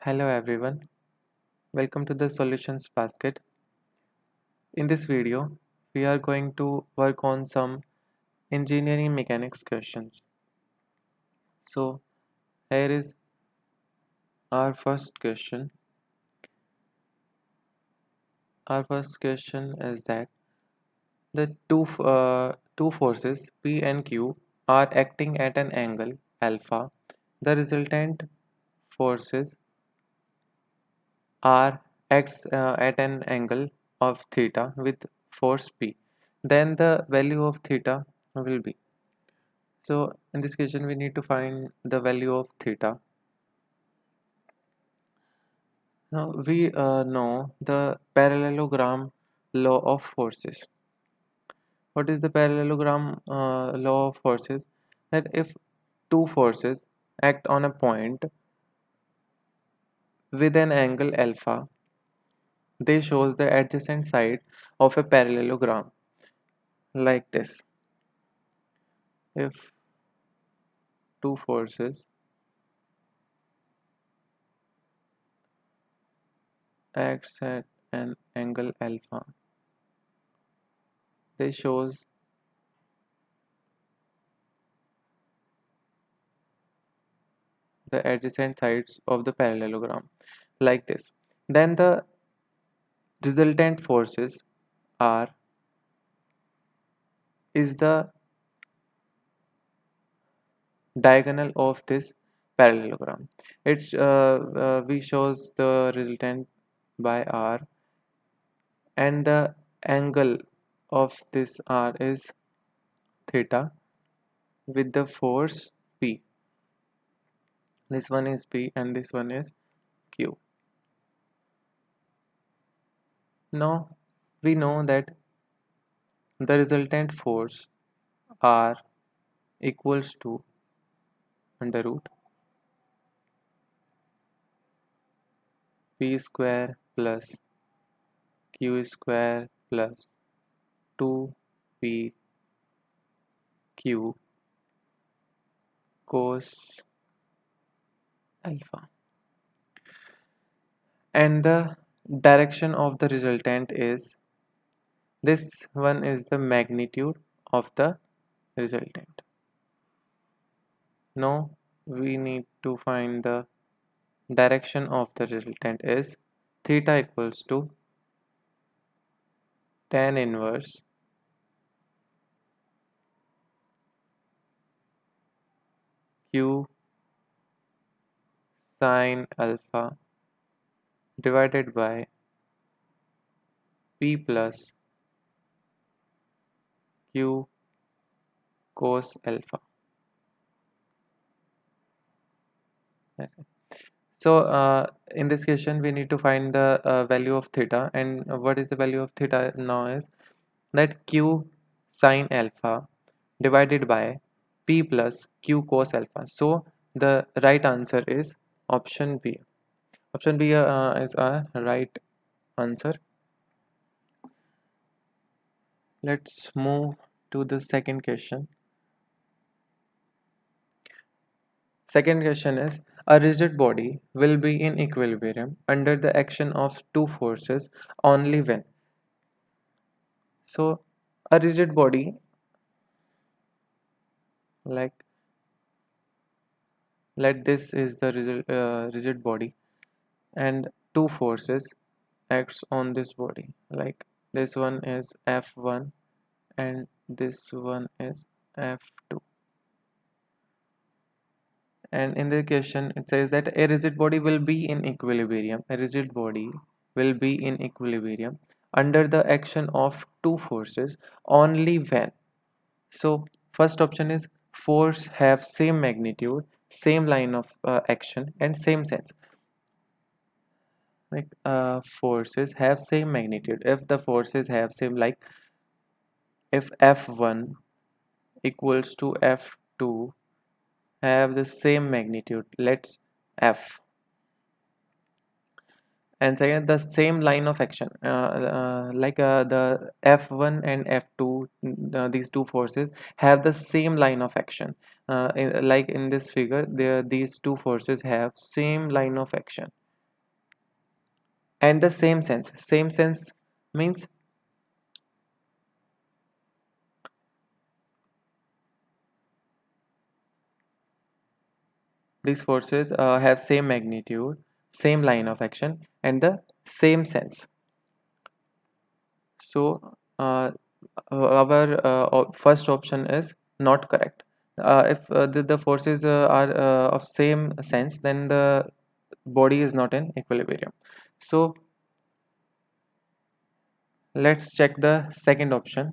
Hello everyone, welcome to the Solutions Basket. In this video, we are going to work on some engineering mechanics questions. So, here is our first question. Our first question is that the two forces P and Q are acting at an angle alpha. The resultant forces R acts at an angle of theta with force P. Then the value of theta will be. So in this question we need to find the value of theta. Now we know the parallelogram law of forces. What is the parallelogram law of forces? That if two forces act on a point with an angle alpha, they shows the adjacent side of a parallelogram like this. If two forces acts at an angle alpha, they shows the adjacent sides of the parallelogram like this. Then the resultant forces are is the diagonal of this parallelogram. It's we shows the resultant by r, and the angle of this r is theta with the force p. This one is p and this one is q. Now we know that the resultant force r equals to under root p square plus q square plus 2p q cos alpha, and the direction of the resultant is this one is the magnitude of the resultant. Now we need to find the direction of the resultant is theta equals to tan inverse q sine alpha divided by p plus q cos alpha. That's it. So in this question we need to find the value of theta, and what is the value of theta now is that q sine alpha divided by p plus q cos alpha. So the right answer is option B. Option B is our right answer. Let's move to the second question. Second question is, a rigid body will be in equilibrium under the action of two forces only when. So a rigid body, like, let this is the rigid body, and two forces acts on this body, like this one is F1 and this one is F2. And in the question it says that a rigid body will be in equilibrium. A rigid body will be in equilibrium under the action of two forces only when. So first option is force have same magnitude, same line of action and same sense. Like forces have same magnitude. If the forces have same, like if F1 equals to F2 have the same magnitude, let's F, and second the same line of action, like the F1 and F2, these two forces have the same line of action, like in this figure there these two forces have same line of action. and the same sense means these forces have same magnitude, same line of action, and the same sense. So our first option is not correct. If the forces are of same sense, then the body is not in equilibrium. So let's check the second option.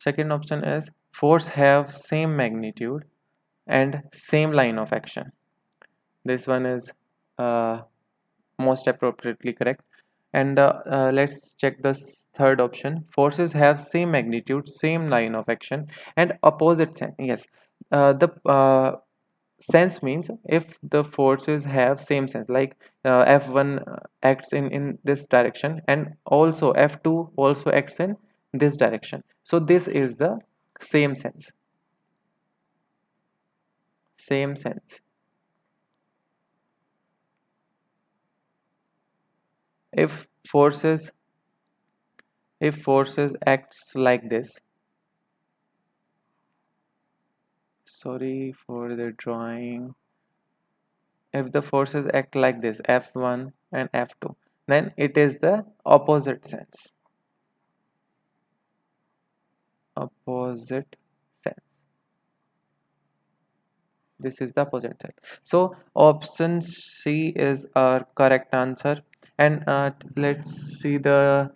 Second option is force have same magnitude and same line of action. This one is uh, most appropriately correct. And let's check the third option. Forces have same magnitude, same line of action, and opposite sense. Yes, the sense means if the forces have same sense, like F1 acts in this direction, and also F2 also acts in this direction. So this is the same sense. Same sense. If forces acts like this, sorry for the drawing, if the forces act like this, F1 and F2, then it is the opposite sense. Opposite sense. This is the opposite sense. So option C is our correct answer. And let's see the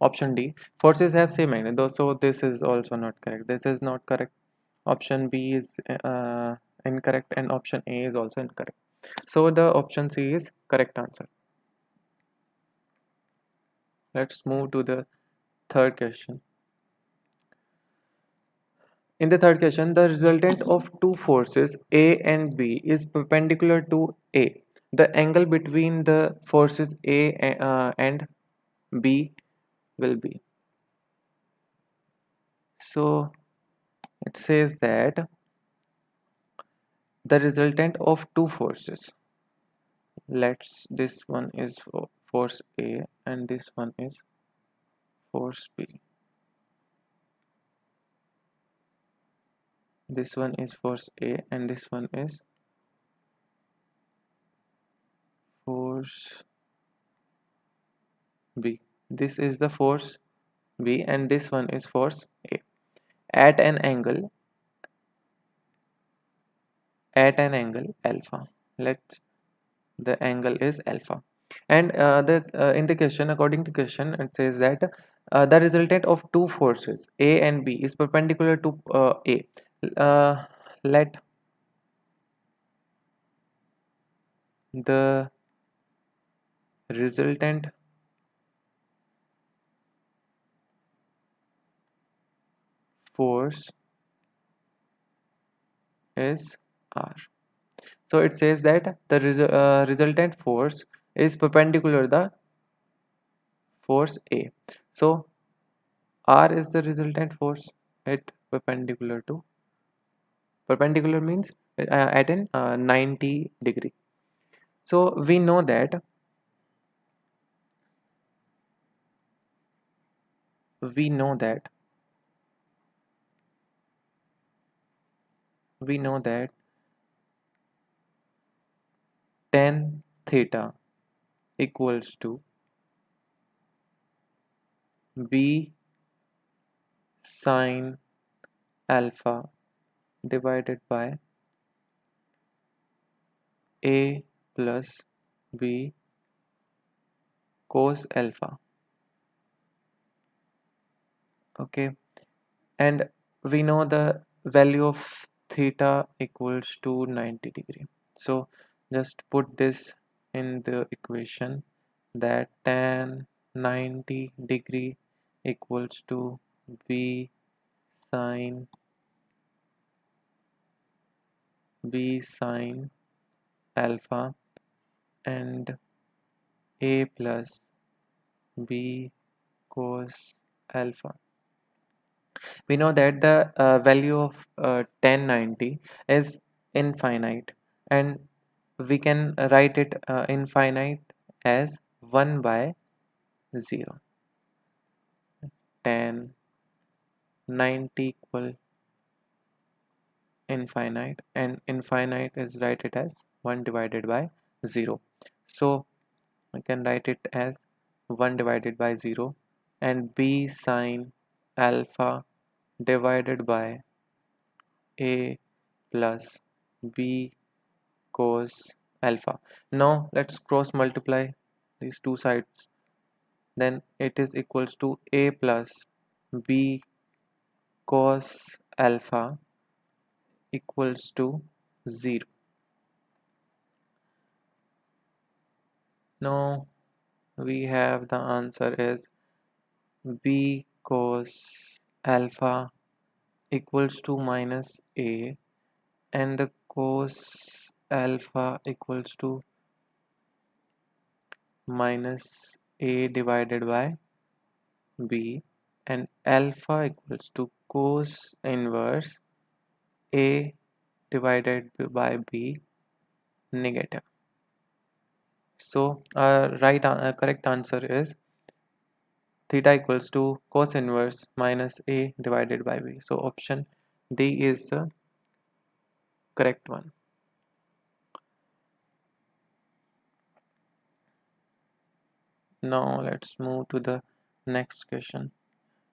option D. Forces have same magnitude. So this is also not correct. This is not correct. Option B is incorrect, and option A is also incorrect. So the option C is correct answer. Let's move to the third question. In the third question, the resultant of two forces A and B is perpendicular to A. The angle between the forces A and B will be. So it says that the resultant of two forces. This one is force A and this one is force B. This one is force A and this one is force B. This is the force B and this one is force A. At an angle alpha. Let the angle is alpha. And the in the question, according to question, it says that the resultant of two forces A and B is perpendicular to A. Let the resultant force is R. So it says that the resultant force is perpendicular to the force A. So R is the resultant force. It perpendicular means at an 90 degree. So we know that we know that tan theta equals to B sine alpha divided by A plus B cos alpha. Okay, and we know the value of theta equals to 90 degree. So just put this in the equation, that tan 90 degree equals to B sine alpha and A plus B cos alpha. We know that the value of 1090 is infinite, and we can write it infinite as 1 by 0. 10, 90 equal infinite, and infinite is write it as 1 divided by 0. So I can write it as 1 divided by 0, and b sine alpha divided by a plus b cos alpha. Now let's cross multiply these two sides. Then it is equals to a plus b cos alpha equals to 0. Now we have the answer is b cos alpha equals to minus a, and the cos alpha equals to minus a divided by b, and alpha equals to cos inverse a divided by b negative. So our correct answer is theta equals to cos inverse minus a divided by b. So option D is the correct one. Now let's move to the next question.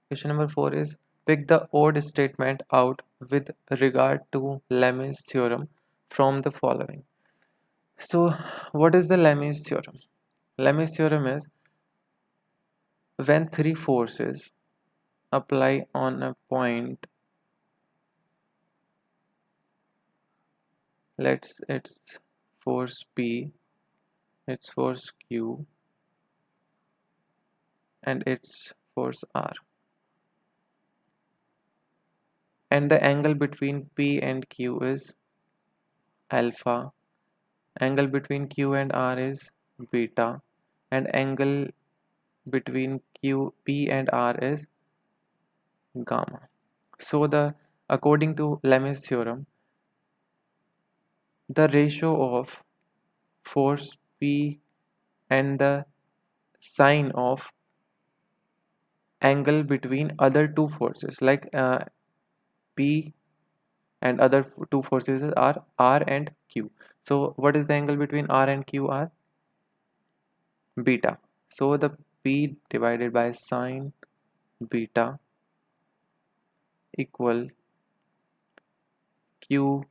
Question number 4 is pick the odd statement out with regard to Lem's theorem from the following. So what is the Lem's theorem? Lem's theorem is when three forces apply on a point, it's force P, it's force Q, and it's force R, and the angle between P and Q is alpha, angle between Q and R is beta, and angle between P and R is gamma. So the according to Lem's theorem, the ratio of force P and the sine of angle between other two forces like P and other two forces are R and Q. So what is the angle between R and Q are? Beta. So the P divided by sine beta equal Q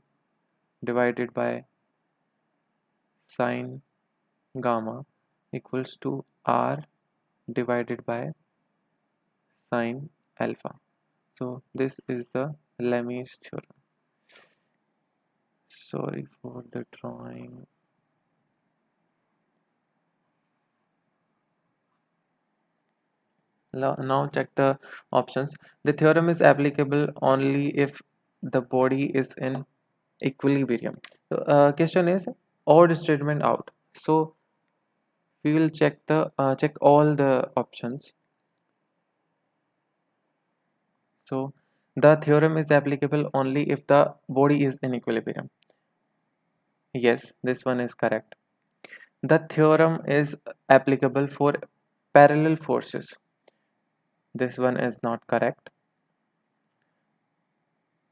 divided by sine gamma equals to R divided by sine alpha. So this is the Lem's theorem. Sorry for the drawing. Now check the options. The theorem is applicable only if the body is in equilibrium. So, question is odd statement out. So we will check all the options. So the theorem is applicable only if the body is in equilibrium. Yes, this one is correct. The theorem is applicable for parallel forces. This one is not correct.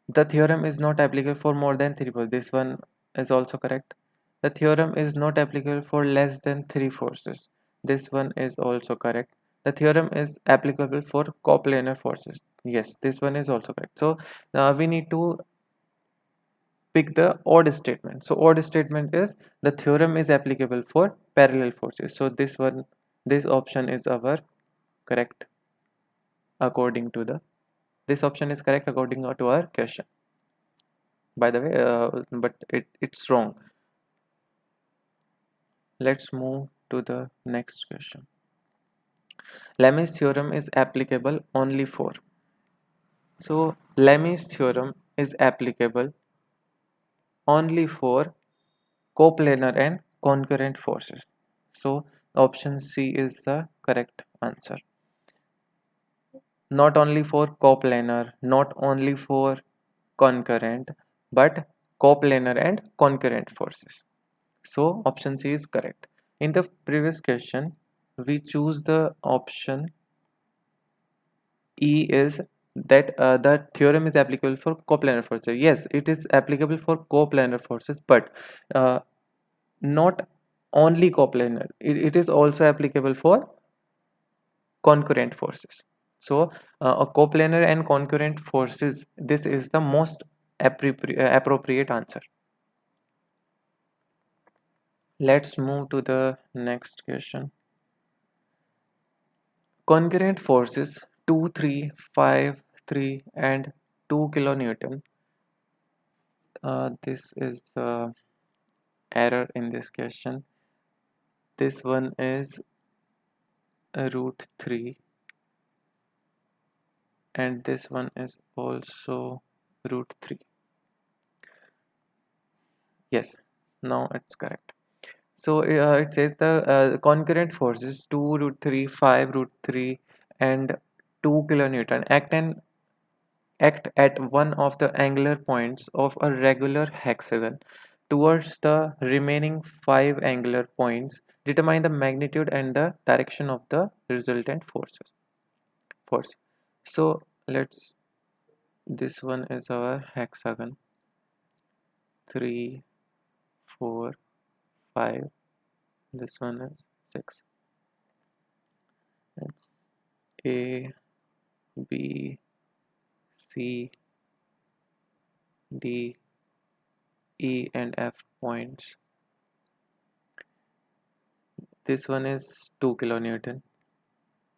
The theorem is not applicable for more than three forces. This one is also correct. The theorem is not applicable for less than three forces. This one is also correct. The theorem is applicable for coplanar forces. Yes, this one is also correct. So we need to pick the odd statement. So odd statement is the theorem is applicable for parallel forces. So this option is our correct according to the this option is correct according to our question. By the way, but it's wrong. Let's move to the next question. Lem's theorem is applicable only for. So Lem's theorem is applicable only for coplanar and concurrent forces. So option C is the correct answer. Not only for coplanar, not only for concurrent, but coplanar and concurrent forces. So option C is correct. In the previous question, we choose the option E is that the theorem is applicable for coplanar forces. Yes, it is applicable for coplanar forces, but uh, not only coplanar. It is also applicable for concurrent forces. So a coplanar and concurrent forces, this is the most appropriate answer. Let's move to the next question. Concurrent forces 2, 3, 5, 3 and 2 kilonewton. This is the error in this question. This one is root 3 and this one is also root 3. Yes, now it's correct. So it says the concurrent forces 2 root 3, 5 root 3 and 2 kilonewton act at one of the angular points of a regular hexagon towards the remaining 5 angular points. Determine the magnitude and the direction of the resultant force. So let's, this one is our hexagon, 3, 4, 5, this one is 6. It's A, B, C, D, E and F points. This one is 2 kilonewton.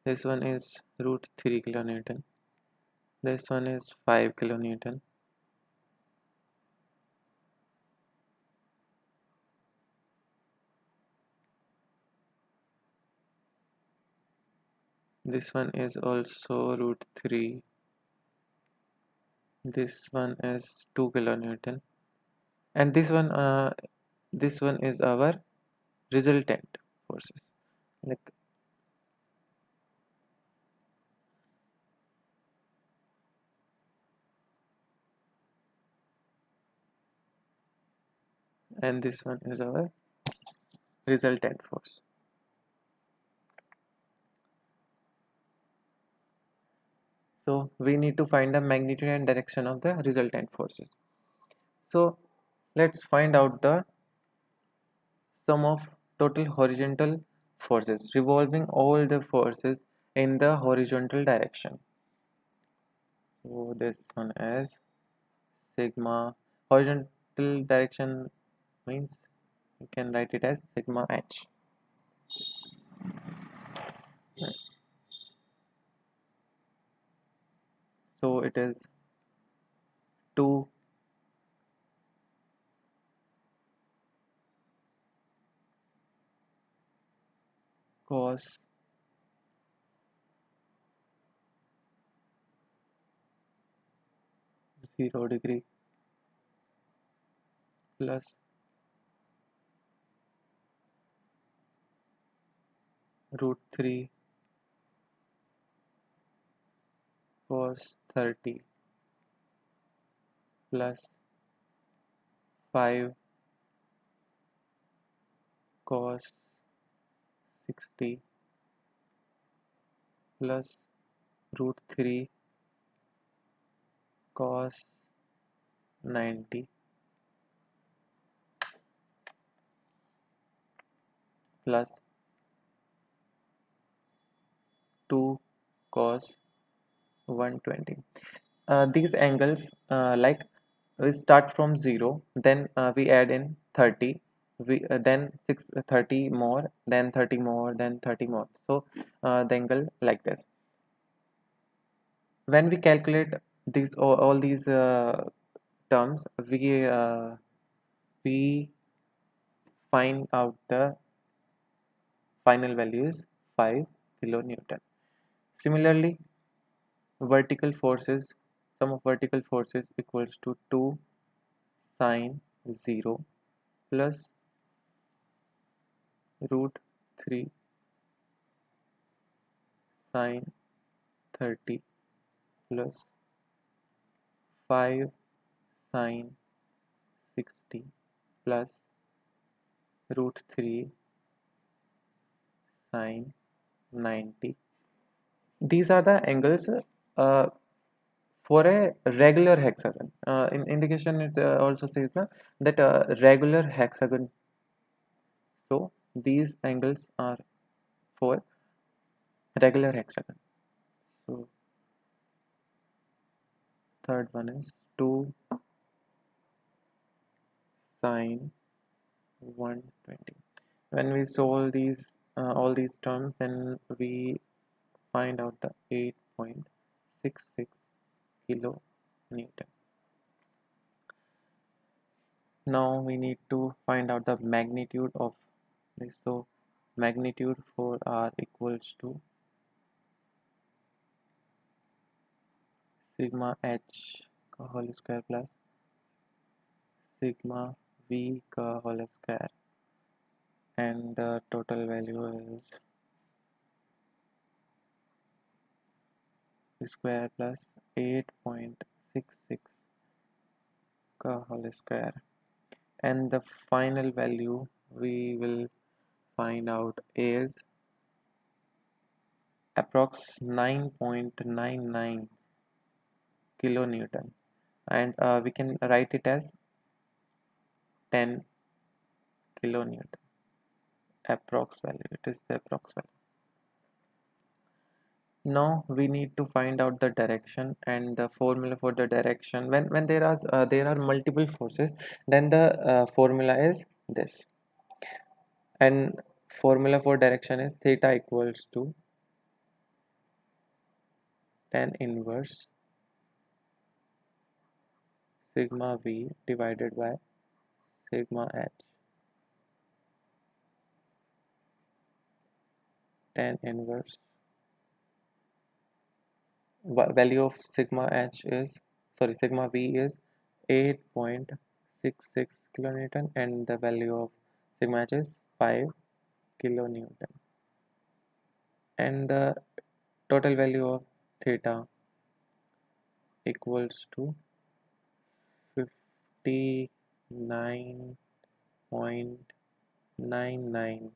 This one is root 3 kilonewton. This one is 5 kilonewton. This one is also root 3. This one is 2 kilonewton. And this one is our resultant forces. Like, and this one is our resultant force. So we need to find the magnitude and direction of the resultant forces. So let's find out the sum of total horizontal forces revolving all the forces in the horizontal direction. So this one is sigma. Horizontal direction means you can write it as sigma h. So it is 2 cos 0 degree plus root 3 cos 30 plus 5 cos 60 plus root 3 cos 90 plus 2 cos 120. These angles, like, we start from 0, then we add in 30, then 30 more, then 30 more, then 30 more. So the angle like this. When we calculate these all these terms, we find out the final value is 5 kilonewton. Similarly, vertical forces, sum of vertical forces equals to 2 sine 0 plus root 3 sine 30 plus 5 sine 60 plus root 3 sine 90. These are the angles for a regular hexagon. In indication, it also says that regular hexagon. So these angles are for regular hexagon. So third one is 2 sine 120. When we solve these all these terms, then we find out the 8.66 kilo Newton. Now we need to find out the magnitude of this. So magnitude for R equals to sigma h का whole square plus sigma v का whole square, and the total value is square plus 8.66 का whole square, and the final value we will find out is approx 9.99 kilonewton, and we can write it as 10 kilonewton. Approx value, it is the approx value. Now we need to find out the direction, and the formula for the direction, when there are multiple forces, then the formula is this, and formula for direction is theta equals to tan inverse sigma v divided by sigma h. Tan inverse value of sigma h is, sorry, sigma v is 8.66 kilonewton, and the value of sigma h is 5 kilonewton, and the total value of theta equals to 59.99.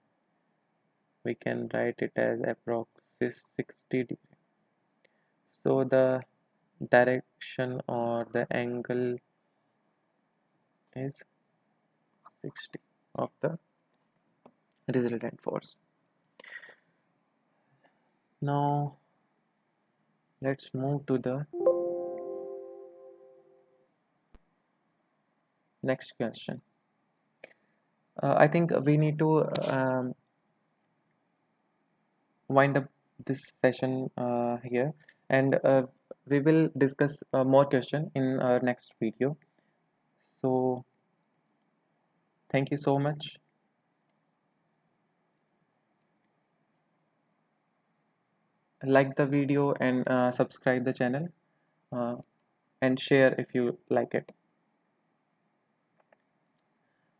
We can write it as approx 60 degree. So the direction or the angle is 60 of the resultant force. Now let's move to the next question. I think we need to wind up this session here, and we will discuss more question in our next video. So thank you so much. Like the video and subscribe the channel, uh, and share if you like it.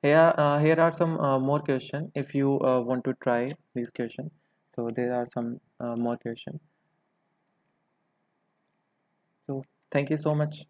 Here are some more question if you want to try these question. So there are some more question. So thank you so much.